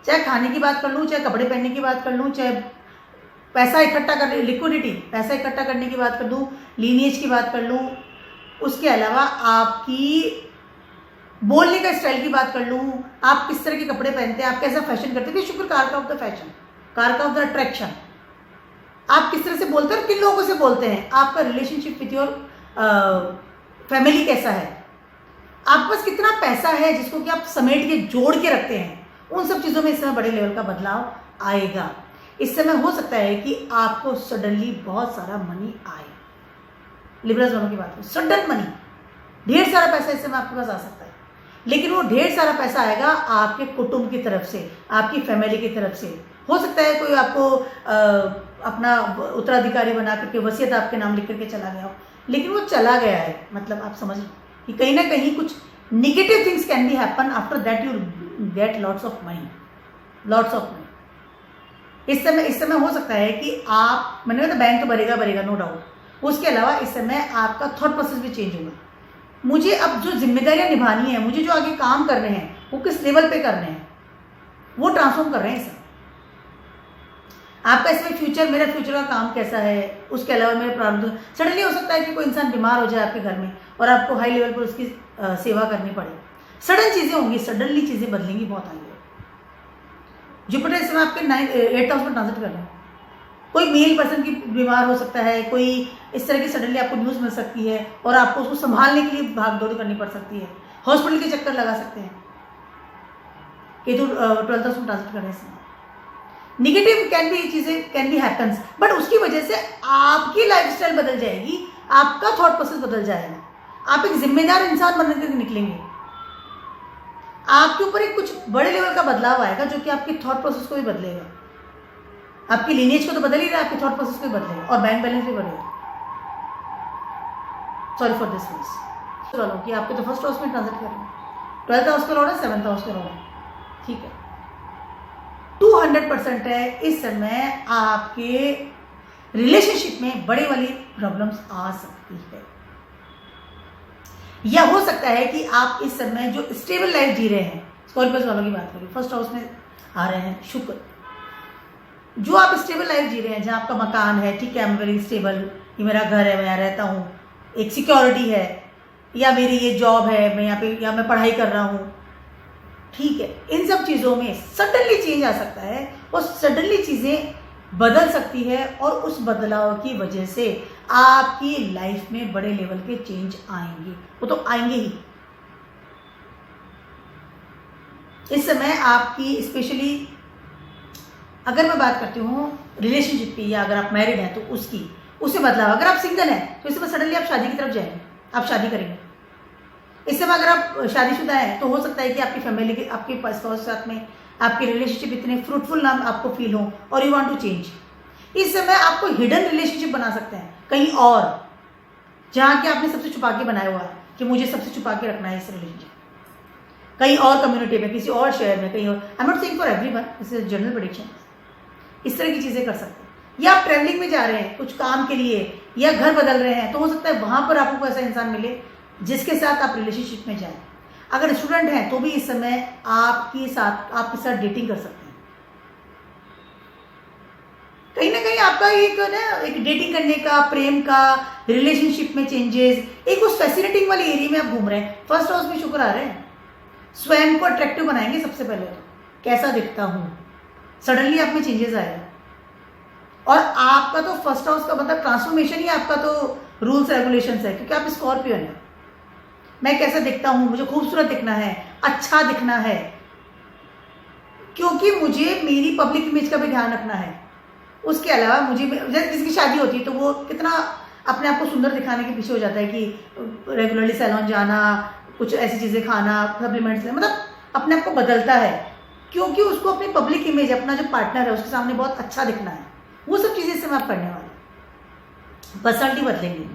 चाहे खाने की बात कर लूँ, चाहे कपड़े पहनने की बात कर लूँ, चाहे पैसा इकट्ठा करने, लिक्विडिटी, पैसा इकट्ठा करने की बात कर लूँ, लीनिएज की बात कर लूँ, उसके अलावा आपकी बोलने का स्टाइल की बात कर लूँ, आप किस तरह के कपड़े पहनते हैं, आप कैसा फैशन करते हैं, शुक्र कारक ऑफ द फैशन, कारक ऑफ द अट्रैक्शन, आप किस तरह से बोलते हैं, किन लोगों से बोलते हैं, आपका रिलेशनशिप विथ योर फैमिली कैसा है, आपके पास कितना पैसा है जिसको कि आप समेट के जोड़ के रखते हैं, उन सब चीज़ों में इस समय बड़े लेवल का बदलाव आएगा। इस समय हो सकता है कि आपको सडनली बहुत सारा मनी आए, लिब्रा वालों की बात करूँ, सडन मनी, ढेर सारा पैसा इस समय आपके पास आ सकता है, लेकिन वो ढेर सारा पैसा आएगा आपके कुटुंब की तरफ से, आपकी फैमिली की तरफ से। हो सकता है कोई आपको अपना उत्तराधिकारी बना करके वसीयत आपके नाम लिख करके चला गया हो, लेकिन वो चला गया है, मतलब आप समझ लो कि कहीं ना कहीं कुछ negative things can be happen, after that you get lots of money, lots of money. इस समय हो सकता है कि आप, मैंने कहा बैंक तो भरेगा नो डाउट, उसके अलावा इस समय आपका थॉट प्रोसेस भी चेंज होगा। मुझे अब जो जिम्मेदारियां निभानी है, मुझे जो आगे काम करने हैं, वो किस लेवल पे करने हैं, वो ट्रांसफॉर्म कर रहे हैं सर। आपका इसमें फ्यूचर, मेरा फ्यूचर का काम कैसा है, उसके अलावा मेरे प्रारब्ध, सडनली हो सकता है कि कोई इंसान बीमार हो जाए आपके घर में और आपको हाई लेवल पर उसकी सेवा करनी पड़े, सडन चीज़ें होंगी, सडनली चीज़ें बदलेंगी बहुत आगे। जुपिटर इस समय आपके 8th हाउस में ट्रांजिट कर रहे हैं, कोई मेल पर्सन की बीमार हो सकता है, कोई इस तरह की सडनली आपको न्यूज़ मिल सकती है और आपको उसको संभालने के लिए भाग दौड़ करनी पड़ सकती है, हॉस्पिटल के चक्कर लगा सकते हैं। केतु 12th हाउस में ट्रांजिट कर रहे हैं, negative can be happens, but उसकी वजह से आपकी लाइफस्टाइल बदल जाएगी, आपका थॉट प्रोसेस बदल जाएगा, आप एक जिम्मेदार इंसान बनने के निकलेंगे, आपके ऊपर एक कुछ बड़े लेवल का बदलाव आएगा जो कि आपके थॉट प्रोसेस को भी बदलेगा, आपकी लीनिएज को तो बदल ही रहा है, आपके थॉट प्रोसेस को भी बदलेगा और बैंक बैलेंस भी बढ़ेगा। Sorry for this words. चलो कि आपके तो फर्स्ट हाउस में ट्रांजिट कर रहे हैं, 12th हाउस का लॉर्ड है, 7th हाउस का लॉर्ड है, ठीक है, 200% है। इस समय आपके रिलेशनशिप में बड़े वाली प्रॉब्लम्स आ सकती है, या हो सकता है कि आप इस समय जो स्टेबल लाइफ जी रहे हैं, स्कॉर्पियो वालों की बात करें, फर्स्ट हाउस में आ रहे हैं शुक्र, जो आप स्टेबल लाइफ जी रहे हैं, जहाँ आपका मकान है, ठीक है, आई एम वेरी स्टेबल, ये मेरा घर है, मैं यहाँ रहता हूँ, एक सिक्योरिटी है, या मेरी ये जॉब है, मैं यहाँ पे, या मैं पढ़ाई कर रहा हूँ, ठीक है, इन सब चीज़ों में सडनली चेंज आ सकता है और सडनली चीज़ें बदल सकती है और उस बदलाव की वजह से आपकी लाइफ में बड़े लेवल के चेंज आएंगे, वो तो आएंगे ही। इस समय आपकी स्पेशली अगर मैं बात करती हूँ रिलेशनशिप की, या अगर आप मैरिड हैं तो उससे बदलाव, अगर आप सिंगल हैं तो इस समय सडनली आप शादी की तरफ जाएंगे, आप शादी करेंगे। इस समय अगर आप शादीशुदा हैं तो हो सकता है कि आपकी फैमिली के, आपके स्पाउस के साथ में आपके रिलेशनशिप इतने फ्रूटफुल ना आपको फील हो और यू वांट टू चेंज। इस समय आपको हिडन रिलेशनशिप बना सकते हैं कहीं और, जहाँ कि आपने सबसे छुपा के बनाया हुआ है कि मुझे सबसे छुपा के रखना है इस रिलेशनशिप, कहीं और कम्युनिटी में, किसी और शहर में, कहीं और। आई am not saying for everyone, this is general prediction. इस तरह की चीज़ें कर सकते हैं। या आप ट्रैवलिंग में जा रहे हैं कुछ काम के लिए, या घर बदल रहे हैं, तो हो सकता है वहाँ पर आपको ऐसा इंसान मिले जिसके साथ आप रिलेशनशिप में जाएं। अगर स्टूडेंट हैं तो भी इस समय आपके साथ डेटिंग कर सकते हैं। कहीं ना कहीं आपका एक डेटिंग करने का, प्रेम का, रिलेशनशिप में चेंजेस, एक उस फैसिनेटिंग वाली एरिया में आप घूम रहे हैं। फर्स्ट हाउस में शुक्र आ रहे हैं, स्वयं को अट्रैक्टिव बनाएंगे। सबसे पहले तो कैसा दिखता हूँ, सडनली आप में चेंजेस आएगा। और आपका तो फर्स्ट हाउस का मतलब ट्रांसफॉर्मेशन ही आपका तो रूल्स रेगुलेशंस है, क्योंकि आप स्कॉर्पियो हैं। मैं कैसा दिखता हूँ, मुझे खूबसूरत दिखना है, अच्छा दिखना है, क्योंकि मुझे मेरी पब्लिक इमेज का भी ध्यान रखना है। उसके अलावा मुझे, जैसे किसी की शादी होती है तो वो कितना अपने आप को सुंदर दिखाने के पीछे हो जाता है कि रेगुलरली सैलून जाना, कुछ ऐसी चीज़ें खाना, सप्लीमेंट्स, मतलब अपने आप को बदलता है, क्योंकि उसको अपनी पब्लिक इमेज, अपना जो पार्टनर है उसके सामने बहुत अच्छा दिखना है। वो सब चीज़ें इससे आप करने वाले। पर्सनैलिटी बदलेंगे,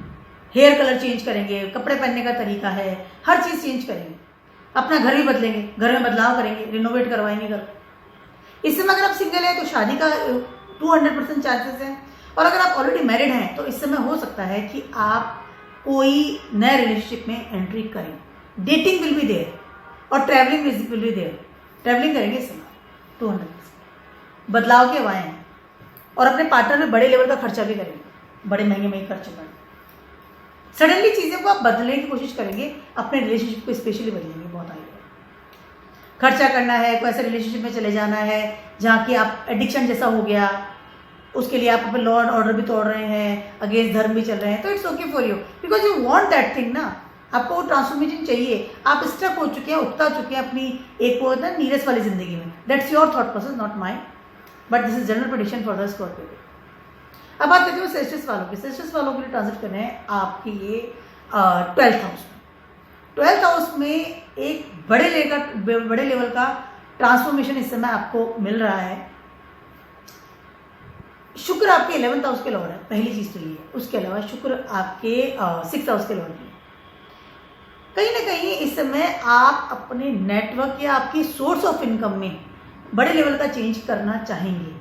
हेयर कलर चेंज करेंगे, कपड़े पहनने का तरीका है, हर चीज़ चेंज करेंगे। अपना घर भी बदलेंगे, घर में बदलाव करेंगे, रिनोवेट करवाएंगे घर। इस समय अगर आप सिंगल हैं तो शादी का 200% चांसेस हैं, और अगर आप ऑलरेडी मैरिड हैं तो इस समय हो सकता है कि आप कोई नए रिलेशनशिप में एंट्री करें। डेटिंग विल बी देयर और travelling will be there. Travelling करेंगे इस समय 200%। बदलाव के हवाएं हैं, और अपने पार्टनर में बड़े लेवल का खर्चा भी करेंगे, बड़े महंगे खर्चे करेंगे। सडनली चीज़ें को आप बदलने की कोशिश करेंगे, अपने रिलेशनशिप को स्पेशली बदलेंगे। बहुत आइडिया, खर्चा करना है, कोई ऐसे रिलेशनशिप में चले जाना है जहाँ की आप एडिक्शन जैसा हो गया, उसके लिए आप अपने लॉ एंड ऑर्डर भी तोड़ रहे हैं, अगेंस्ट धर्म भी चल रहे हैं, तो it's okay for you, because you want that thing ना। आपको वो ट्रांसफॉर्मेशन चाहिए। आप स्टक हो चुके हैं, उगता चुके हैं अपनी एक वो ना नीरस वाली जिंदगी में। That's your thought process, not mind, but this is general prediction for the Scorpio. अब बात करते हैं सेल्सियस वालों की। सेल्सियस वालों के लिए ट्रांजिट करना है आपके ये 12th हाउस में। 12th हाउस में एक बड़े लेवल का ट्रांसफॉर्मेशन इस समय आपको मिल रहा है। शुक्र आपके 11th हाउस के लॉर्ड है, पहली चीज तो ये है। उसके अलावा शुक्र आपके 6th हाउस के लॉर्ड है। कहीं ना कहीं इस समय आप अपने नेटवर्क या आपकी सोर्स ऑफ इनकम में बड़े लेवल का चेंज करना चाहेंगे,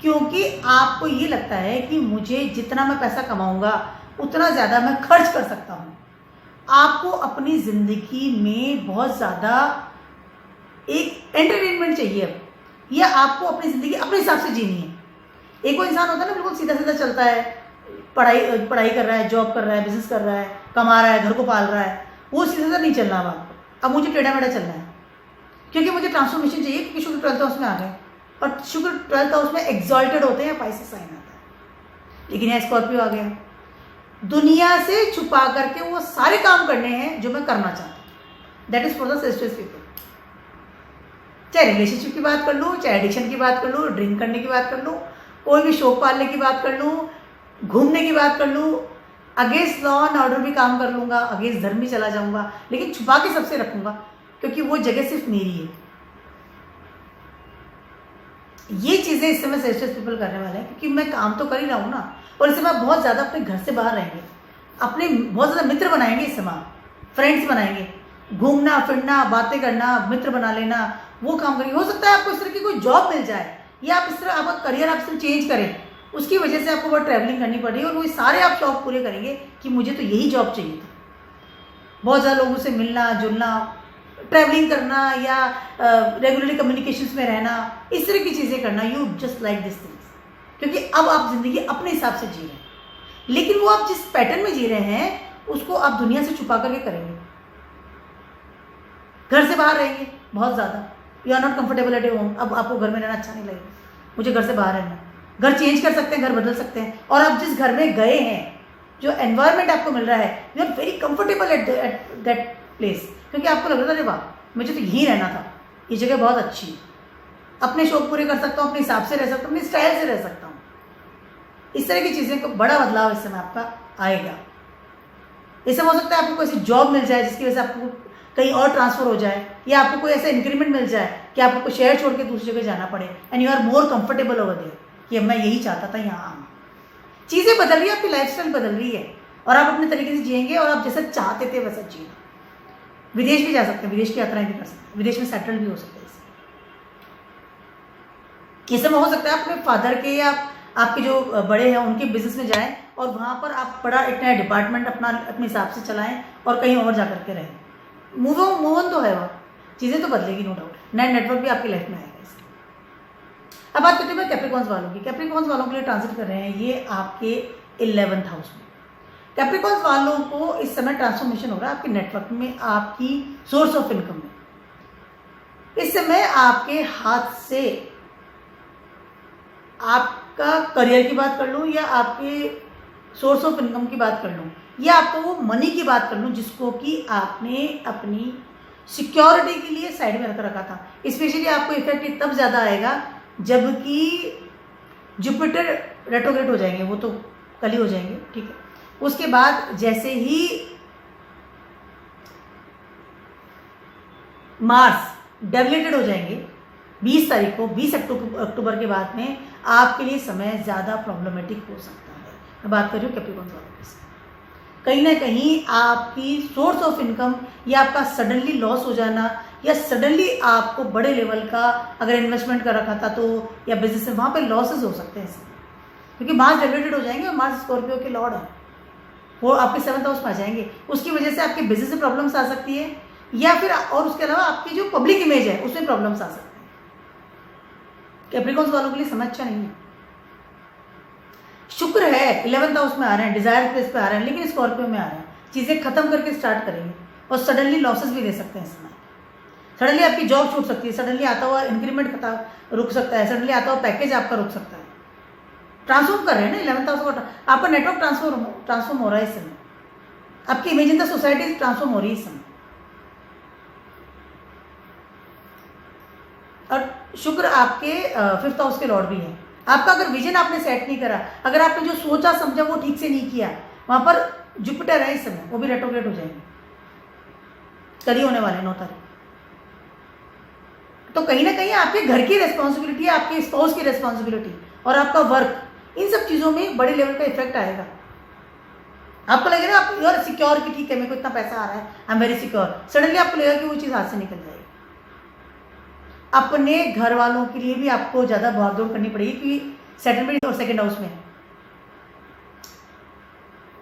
क्योंकि आपको ये लगता है कि मुझे जितना मैं पैसा कमाऊंगा उतना ज़्यादा मैं खर्च कर सकता हूँ। आपको अपनी ज़िंदगी में बहुत ज़्यादा एक एंटरटेनमेंट चाहिए अब, या आपको अपनी ज़िंदगी अपने हिसाब से जीनी है। एक वो इंसान होता है ना, बिल्कुल सीधा सीधा चलता है, पढ़ाई कर रहा है, जॉब कर रहा है, बिजनेस कर रहा है, कमा रहा है, घर को पाल रहा है, वो सीधा सीधा नहीं चलना। अब मुझे टेढ़ा मेढ़ा चलना है, क्योंकि मुझे ट्रांसफॉर्मेशन चाहिए, क्योंकि शुक्र 12th हाउस में आ गए, और शुक्र 12th हाउस में एग्जॉल्टेड होते हैं, पाइसेस साइन आता है। लेकिन यहाँ स्कॉर्पियो आ गया, दुनिया से छुपा करके वो सारे काम करने हैं जो मैं करना चाहता हूँ। That is for the Celsius people. चाहे रिलेशनशिप की बात कर लूँ, चाहे एडिक्शन की बात कर लूँ, ड्रिंक करने की बात कर लूँ, कोई भी शौक पालने की बात कर लूँ, घूमने की बात कर लूँ, अगेंस्ट लॉ एंड ऑर्डर भी काम कर लूँगा, अगेंस्ट धर्म भी चला जाऊँगा, लेकिन छुपा के सबसे रखूँगा, क्योंकि वो जगह सिर्फ मेरी है। ये चीज़ें इस समय सेल्सियस पीपल करने वाले हैं, क्योंकि मैं काम तो कर ही रहा हूँ ना, और इस समय आप बहुत ज़्यादा अपने घर से बाहर रहेंगे, अपने बहुत ज़्यादा मित्र बनाएंगे, इस समय फ्रेंड्स बनाएंगे, घूमना फिरना, बातें करना, मित्र बना लेना, वो काम करेंगे। हो सकता है आपको इस तरह की कोई जॉब मिल जाए, या आप इस तरह आपका करियर आप सिर्फ चेंज करें, उसकी वजह से आपको बहुत ट्रैवलिंग करनी पड़ रही है, और वो सारे आप शौक पूरे करेंगे कि मुझे तो यही जॉब चाहिए था। बहुत ज़्यादा लोगों से मिलना जुलना, ट्रैवलिंग करना, या रेगुलरली कम्युनिकेशंस में रहना, इस तरह की चीज़ें करना, you just like this things, क्योंकि अब आप ज़िंदगी अपने हिसाब से जी रहे हैं। लेकिन वो आप जिस पैटर्न में जी रहे हैं उसको आप दुनिया से छुपा करके करेंगे, घर से बाहर रहेंगे, बहुत ज़्यादा। You are not comfortable at your home, अब आपको घर में रहना अच्छा नहीं लगेगा, मुझे घर से बाहर रहना। घर चेंज कर सकते हैं, घर बदल सकते हैं, और आप जिस घर में गए हैं, जो एनवायरनमेंट आपको मिल रहा है, you are very comfortable at that place, क्योंकि आपको लग रहा था अरे वाह मुझे तो यहीं रहना था, ये जगह बहुत अच्छी है, अपने शौक पूरे कर सकता हूँ, अपने हिसाब से रह सकता हूँ, अपनी स्टाइल से रह सकता हूँ। इस तरह की चीज़ें को बड़ा बदलाव इस समय आपका आएगा। इससे हो सकता है आपको कोई ऐसी जॉब मिल जाए जिसकी वजह से आपको कहीं और ट्रांसफर हो जाए, या आपको कोई ऐसा इंक्रीमेंट मिल जाए कि आपको कोई शहर छोड़ के दूसरी जगह जाना पड़े, and you are more comfortable over there, कि मैं यही चाहता था यहाँ आना। चीज़ें बदल रही है, आपकी लाइफस्टाइल बदल रही है, और आप अपने तरीके से जिएंगे, और आप जैसा चाहते थे वैसा जिएंगे। विदेश भी जा सकते हैं, विदेश की यात्राएं भी कर सकते हैं, विदेश में सेटल भी हो सकते हैं। ये समय हो सकता है अपने फादर के या आपके जो बड़े हैं उनके बिजनेस में जाएं, और वहाँ पर आप बड़ा एक नया डिपार्टमेंट अपने हिसाब से चलाएं, और कहीं और जा करके रहें। मूव ऑन तो है, वह चीज़ें तो बदलेगी नो डाउट, नया नेटवर्क भी आपकी लाइफ में आएगा। अब बात करते हैं कैप्रिकॉन्स वालों की। कैप्रिकॉन्स वालों के लिए ट्रांजिट कर रहे हैं, ये आपके 11th हाउस में। कैप्रिकॉन्स वालों को इस समय ट्रांसफॉर्मेशन हो रहा है आपके नेटवर्क में, आपकी सोर्स ऑफ इनकम में। इस समय आपके हाथ से आपका करियर की बात कर लूँ, या आपके सोर्स ऑफ इनकम की बात कर लूँ, या आपको वो मनी की बात कर लूँ जिसको कि आपने अपनी सिक्योरिटी के लिए साइड में रख रखा था। स्पेशली आपको इफेक्ट तब ज़्यादा आएगा जबकि जुपिटर रेट्रोग्रेड हो जाएंगे, वो तो कल ही हो जाएंगे, ठीक है। उसके बाद जैसे ही मार्स डेविलेटेड हो जाएंगे 20 तारीख को, 20 अक्टूबर के बाद में आपके लिए समय ज़्यादा प्रॉब्लमेटिक हो सकता है। मैं बात कर रही हूँ कैप्रिकॉर्न वालों से। कहीं ना कहीं आपकी सोर्स ऑफ इनकम या आपका सडनली लॉस हो जाना, या सडनली आपको बड़े लेवल का अगर इन्वेस्टमेंट कर रखा था तो, या बिजनेस में वहाँ पे लॉसेस हो सकते हैं, क्योंकि मार्स डेविलेटेड हो जाएंगे, और मार्स स्कॉर्पियो के लॉर्ड है, वो आपके 7th हाउस में आ जाएंगे। उसकी वजह से आपके बिजनेस में प्रॉब्लम्स आ सकती है, या फिर और उसके अलावा आपकी जो पब्लिक इमेज है उसमें प्रॉब्लम्स आ सकते हैं। कैप्रिकॉर्न्स वालों के लिए समय अच्छा नहीं है। शुक्र है 11th हाउस में आ रहे हैं, डिजायर प्लेस पे आ रहे हैं, लेकिन स्कॉर्पियो में आ रहे हैं, चीज़ें खत्म करके स्टार्ट करेंगे, और सडनली लॉसेस भी ले सकते हैं इस समय। सडनली आपकी जॉब छूट सकती है, सडनली आता हुआ इंक्रीमेंट रुक सकता है, सडनली आता हुआ पैकेज आपका रुक सकता है। ट्रांसफॉर्म कर रहे हैं ना 11th हाउस का, आपका नेटवर्क ट्रांसफॉर्म हो रहा है इस समय, आपकी image in the society transform हो रही है इस समय। और शुक्र आपके 5th हाउस के लॉर्ड भी है। आपका अगर विजन आपने सेट नहीं करा, अगर आपने जो सोचा समझा वो ठीक से नहीं किया, वहां पर जुपिटर है इस समय, वो भी रेट्रोग्रेड हो जाएंगे, कल ही होने वाले 9 तारीख। तो कहीं ना कहीं आपके घर की रेस्पॉन्सिबिलिटी, आपके स्पाउस की रेस्पॉन्सिबिलिटी और आपका वर्क, इन सब चीज़ों में बड़े लेवल का इफेक्ट आएगा। आपको लगेगा आप यू आर सिक्योर कि ठीक है मेरे को इतना पैसा आ रहा है, I am very secure, suddenly आपको लगेगा कि वो चीज़ हाथ से निकल जाएगी। अपने घर वालों के लिए भी आपको ज़्यादा भागदौड़ करनी पड़ेगी, क्योंकि सेटलमेंट और 2nd हाउस में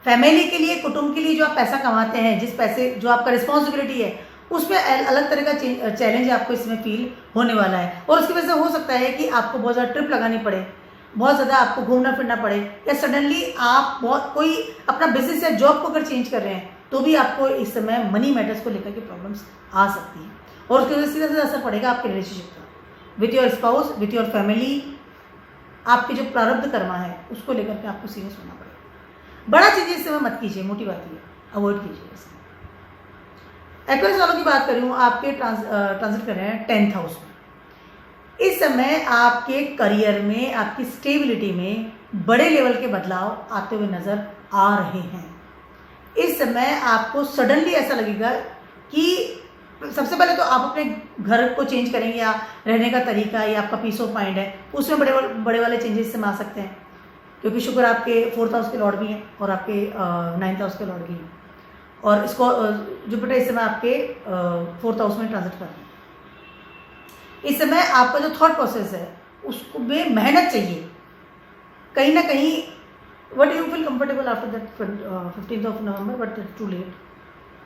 फैमिली के लिए, कुटुंब के लिए जो आप पैसा कमाते हैं, जिस पैसे जो आपका रिस्पॉन्सिबिलिटी है, उसमें अलग तरह का चैलेंज आपको इसमें फील होने वाला है। और उसकी वजह से हो सकता है कि आपको बहुत ज़्यादा ट्रिप लगानी पड़े, बहुत ज़्यादा आपको घूमना फिरना पड़े, या सडनली आप बहुत कोई अपना बिजनेस या जॉब को अगर चेंज कर रहे हैं तो भी आपको इस समय मनी मैटर्स को लेकर के प्रॉब्लम्स आ सकती है। और उसकी वजह से सीधा सीधा असर पड़ेगा आपके रिलेशनशिप का, with your spouse, with your family. आपके जो प्रारब्ध कर्मा है उसको लेकर के आपको सीरियस होना पड़ेगा। बड़ा चीज़ इस समय मत कीजिए, मोटी बात ये अवॉइड कीजिए। एक्वेरियस वालों की बात कर रही हूँ, आपके ट्रांजिट कर रहे हैं 10th हाउस में। इस समय आपके करियर में, आपकी स्टेबिलिटी में बड़े लेवल के बदलाव आते हुए नजर आ रहे हैं। इस समय आपको सडनली ऐसा लगेगा कि सबसे पहले तो आप अपने घर को चेंज करेंगे, या रहने का तरीका, या आपका पीस ऑफ माइंड है, उसमें बड़े वाले चेंजेस से आ सकते हैं, क्योंकि शुक्र आपके 4th हाउस के लॉर्ड भी हैं, और आपके 9th हाउस के लॉर्ड भी हैं, और इसको जुपिटर इस समय आपके 4th हाउस में ट्रांजिट कर रहे हैं। इस समय आपका जो थॉट प्रोसेस है उसको में मेहनत चाहिए। कहीं ना कहीं what you feel comfortable after that 15th of November, but too late,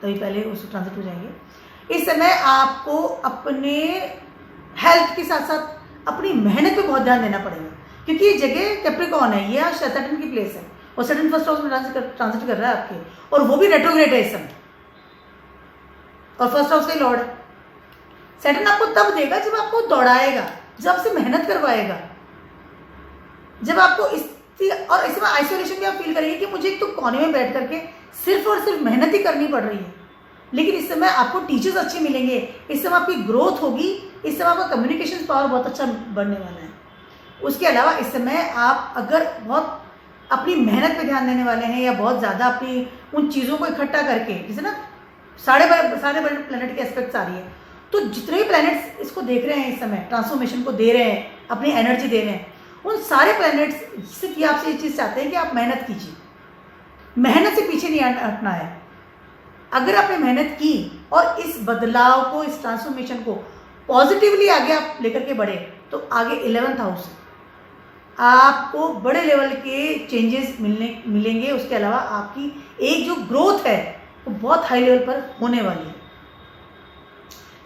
तभी पहले उस ट्रांजिट हो जाएंगे। इस समय आपको अपने हेल्थ के साथ साथ अपनी मेहनत पे बहुत ध्यान देना पड़ेगा, क्योंकि ये जगह कैप्रिकॉर्न है, ये सैटर्न की प्लेस है, और सैटर्न 1st हाउस में ट्रांजिट कर रहा है आपके, और वो भी रेट्रोग्रेड है इस समय, और 1st हाउस का लॉर्ड है। सैटर्न आपको तब देगा जब आपको दौड़ाएगा, जब आपसे मेहनत करवाएगा, जब आपको और इसमें आइसोलेशन भी आप फील करेंगे कि मुझे एक तो कोने में बैठ करके सिर्फ और सिर्फ मेहनत ही करनी पड़ रही है। लेकिन इस समय आपको टीचर्स अच्छे मिलेंगे, इस समय आपकी ग्रोथ होगी, इस समय आपका कम्युनिकेशन पावर बहुत अच्छा बढ़ने वाला है। उसके अलावा इस समय आप अगर बहुत अपनी मेहनत पे ध्यान देने वाले हैं या बहुत ज़्यादा अपनी उन चीज़ों को इकट्ठा करके, जैसे ना सारे बड़े प्लैनेट के एस्पेक्ट्स आ रही है, तो जितने भी प्लैनेट्स इसको देख रहे हैं इस समय, ट्रांसफॉर्मेशन को दे रहे हैं, अपनी एनर्जी दे रहे हैं, उन सारे प्लैनेट्स सिर्फ ये आपसे ये चीज़ चाहते हैं कि आप मेहनत कीजिए, मेहनत से पीछे नहीं हटना है। अगर आपने मेहनत की और इस बदलाव को, इस ट्रांसफॉर्मेशन को पॉजिटिवली आगे आप लेकर के बढ़े, तो आगे 11th हाउस आपको बड़े लेवल के चेंजेस मिलेंगे। उसके अलावा आपकी एक जो ग्रोथ है वो बहुत हाई लेवल पर होने वाली है।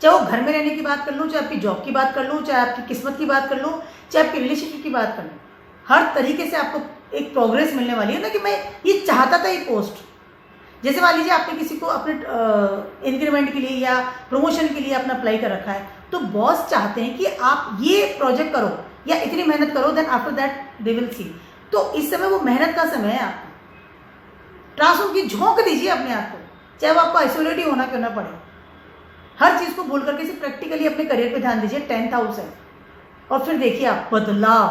चाहे वो घर में रहने की बात कर लूँ, चाहे आपकी जॉब की बात कर लूँ, चाहे आपकी किस्मत की बात कर लूँ, चाहे आपकी रिलेशनशिप की बात कर लूँ, हर तरीके से आपको एक प्रोग्रेस मिलने वाली है ना कि मैं ये चाहता था, ये पोस्ट, जैसे मान लीजिए आपने किसी को अपने इंक्रीमेंट के लिए या प्रमोशन के लिए अपना अप्लाई कर रखा है, तो बॉस चाहते हैं कि आप ये प्रोजेक्ट करो या इतनी मेहनत करो, then after that they will see. तो इस समय वो मेहनत का समय है, आपको ट्रांसफॉर्म की झोंक दीजिए अपने आप को, चाहे वो आपको आइसोलेट ही होना क्यों ना पड़े। हर चीज़ को भूल करके सिर्फ प्रैक्टिकली अपने करियर पे ध्यान दीजिए। 10th हाउस है, और फिर देखिए आप बदलाव,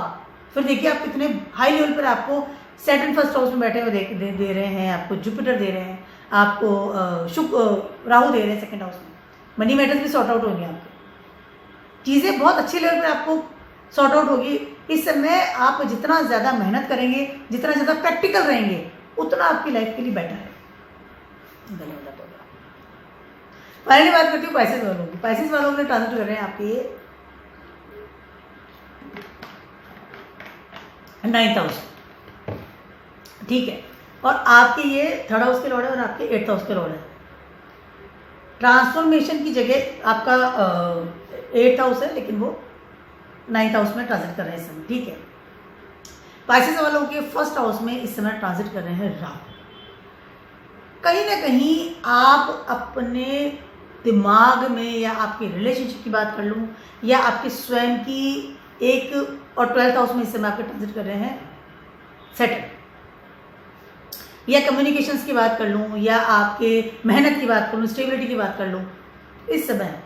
फिर देखिए आप कितने हाई लेवल पर आपको सैटर्न फर्स्ट हाउस में बैठे हुए दे रहे हैं, आपको जुपिटर दे रहे हैं, आपको राहु दे रहे हैं सेकंड हाउस में। मनी मैटर्स भी सॉर्ट आउट होंगे, आपकी चीज़ें बहुत अच्छे लेवल पर आपको सॉर्ट आउट होगी। इस समय आप जितना ज़्यादा मेहनत करेंगे, जितना ज़्यादा प्रैक्टिकल रहेंगे, उतना आपकी लाइफ के लिए बेटर है। फाइनली बात करती हूँ पाइसेस वालों की। पाइसेस वालों ने ट्रांजिट कर रहे हैं आपके 9th हाउस, ठीक है, और आपके ये 3rd हाउस के लॉर्ड है और आपके 8th हाउस के लॉर्ड है। ट्रांसफॉर्मेशन की जगह आपका 8th हाउस है, लेकिन वो 9th हाउस में ट्रांजिट कर रहे हैं इस समय, ठीक है। पाइसेस वालों के 1st हाउस में इस समय ट्रांजिट कर रहे हैं राहु। कहीं ना कहीं आप अपने दिमाग में, या आपकी रिलेशनशिप की बात कर लूँ, या आपके स्वयं की एक, और 12th हाउस में इस समय आपके ट्रांजिट कर रहे हैं सैटर्न, या कम्युनिकेशंस की बात कर लूँ, या आपके मेहनत की बात कर लूँ, स्टेबिलिटी की बात कर लूँ, इस समय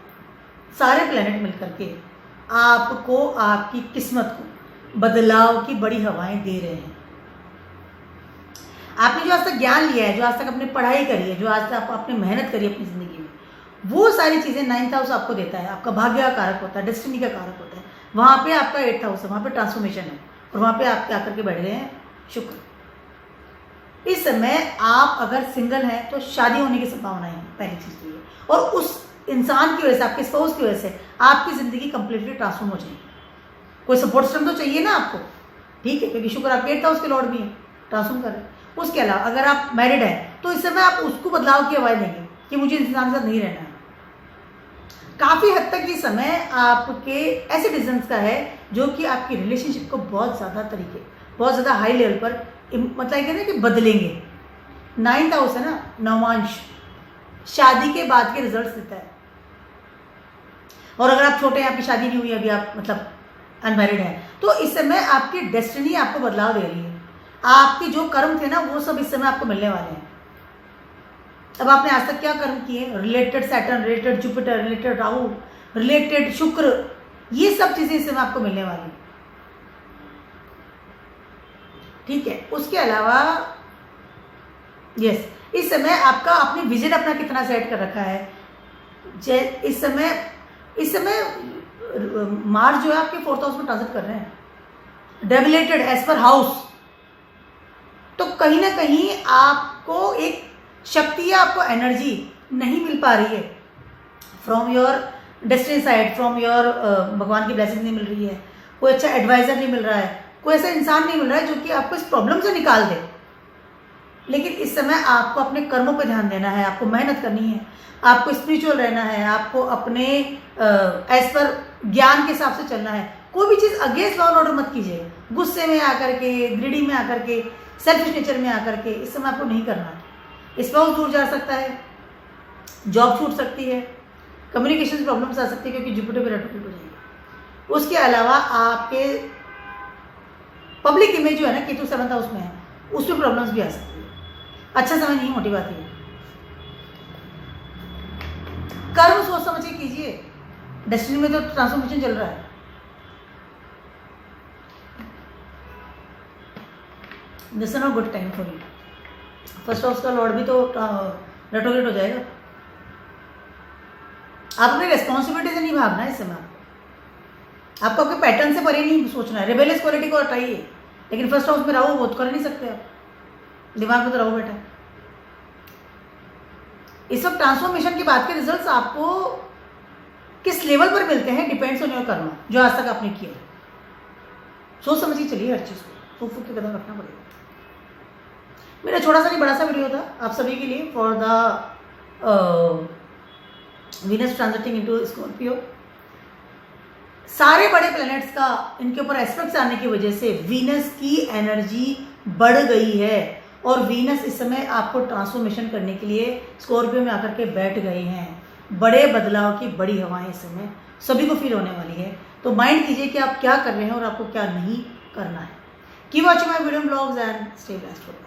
सारे प्लैनेट मिलकर के आपको, आपकी किस्मत को बदलाव की बड़ी हवाएं दे रहे हैं। आपने जो आज तक ज्ञान लिया है, जो आज तक अपनी पढ़ाई करी है, जो आज तक आपने मेहनत करी है अपनी ज़िंदगी में, वो सारी चीज़ें 9th हाउस आपको देता है। आपका भाग्य का कारक होता है, डेस्टिनी का कारक होता है। वहाँ पे आपका 8th हाउस है, वहाँ पे ट्रांसफॉर्मेशन है, और वहाँ पे आप आकर के बैठ गए हैं शुक्र। इस समय आप अगर सिंगल हैं तो शादी होने की संभावना है, पहली चीज़ तो ये, और उस इंसान की वजह से, आपके स्पाउस की वजह से आपकी ज़िंदगी कंप्लीटली ट्रांसफॉर्म हो जाएगी। कोई सपोर्ट सिस्टम तो चाहिए ना आपको, ठीक है, क्योंकि शुक्र आपके 8th हाउस के लॉर्ड भी हैं, ट्रांसफॉर्म कर रहे हैं। उसके अलावा अगर आप मैरिड हैं तो इस समय आप उसको बदलाव की आवाज़ देंगे कि मुझे इस इंसान के साथ नहीं रहना है। काफ़ी हद तक ये समय आपके ऐसे डिसीजंस का है जो कि आपकी रिलेशनशिप को बहुत ज़्यादा हाई लेवल पर, मतलब कहते हैं कि बदलेंगे। 9th हाउस है ना, नवांश, शादी के बाद के रिजल्ट्स देता है। और अगर आप छोटे हैं, आपकी शादी नहीं हुई अभी, आप मतलब अनमैरिड हैं, तो इस समय आपकी डेस्टिनी आपको बदलाव दे रही है। आपके जो कर्म थे ना, वो सब इस समय आपको मिलने वाले हैं। अब आपने आज तक क्या कर्म किए, related Saturn, related Jupiter, related Rahu, related शुक्र, ये सब चीजें इस समय आपको मिलने वाली, ठीक है। उसके अलावा यस, इस समय आपका अपनी विजन अपना कितना सेट कर रखा है। इस समय मार्स जो है आपके 4th हाउस में ट्रांजिट कर रहे हैं, डेबिलेटेड एज पर हाउस। तो कहीं ना कहीं आपको एक शक्ति या आपको एनर्जी नहीं मिल पा रही है from your destiny side, from your भगवान की ब्लेसिंग नहीं मिल रही है, कोई अच्छा एडवाइजर नहीं मिल रहा है, कोई ऐसा इंसान नहीं मिल रहा है जो कि आपको इस प्रॉब्लम से निकाल दे। लेकिन इस समय आपको अपने कर्मों पर ध्यान देना है, आपको मेहनत करनी है, आपको स्पिरिचुअल रहना है, आपको अपने एज पर ज्ञान के हिसाब से चलना है। कोई भी चीज़ अगेंस्ट लॉ एंड ऑर्डर मत कीजिए, गुस्से में आकर के, ग्रीडी में आकर के, सेल्फिश नेचर में आकर के, इस समय आपको नहीं करना है। स्पाउस दूर जा सकता है, जॉब छूट सकती है, कम्युनिकेशन प्रॉब्लम्स आ सकती है क्योंकि जुपिटर पे रेट्रोग्रेड हो जाएगी। उसके अलावा आपके पब्लिक इमेज जो है ना, केतु 7th हाउस में है, उसमें प्रॉब्लम्स भी आ सकती है। अच्छा समय नहीं, मोटी बात है। कर्म सोच समझ के कीजिए, डेस्टिनी में तो ट्रांसफॉर्मेशन चल रहा है। This is not good time for you. First house का लॉर्ड भी तो रेट्रोग्रेड हो जाएगा। आप अपनी रिस्पॉन्सिबिलिटी से नहीं भागना है इस समय। आपको आपके पैटर्न से परे नहीं सोचना है। रिबेलियस क्वालिटी को हटाइए, लेकिन फर्स्ट हाउस में राहु वो तो कर नहीं सकते आप, दिमाग में तो राहु बैठा है। इस वक्त ट्रांसफॉर्मेशन के बाद के रिजल्ट्स आपको किस लेवल पर मिलते हैं डिपेंड्स ऑन योर कर्म, जो आज तक आपने किया। सोच समझ के चलिए हर चीज़ को, फूक फूक के कदम रखना पड़ेगा। मेरा छोटा सा नहीं बड़ा सा वीडियो था आप सभी के लिए for the Venus transiting into Scorpio. सारे बड़े प्लैनेट्स का इनके ऊपर एस्पेक्ट्स आने की वजह से वीनस की एनर्जी बढ़ गई है और वीनस इस समय आपको ट्रांसफॉर्मेशन करने के लिए स्कॉर्पियो में आकर के बैठ गए हैं। बड़े बदलाव की बड़ी हवाएं इस समय सभी को फील होने वाली है। तो माइंड कीजिए कि आप क्या कर रहे हैं और आपको क्या नहीं करना है। Keep watching my video blogs and stay blessed.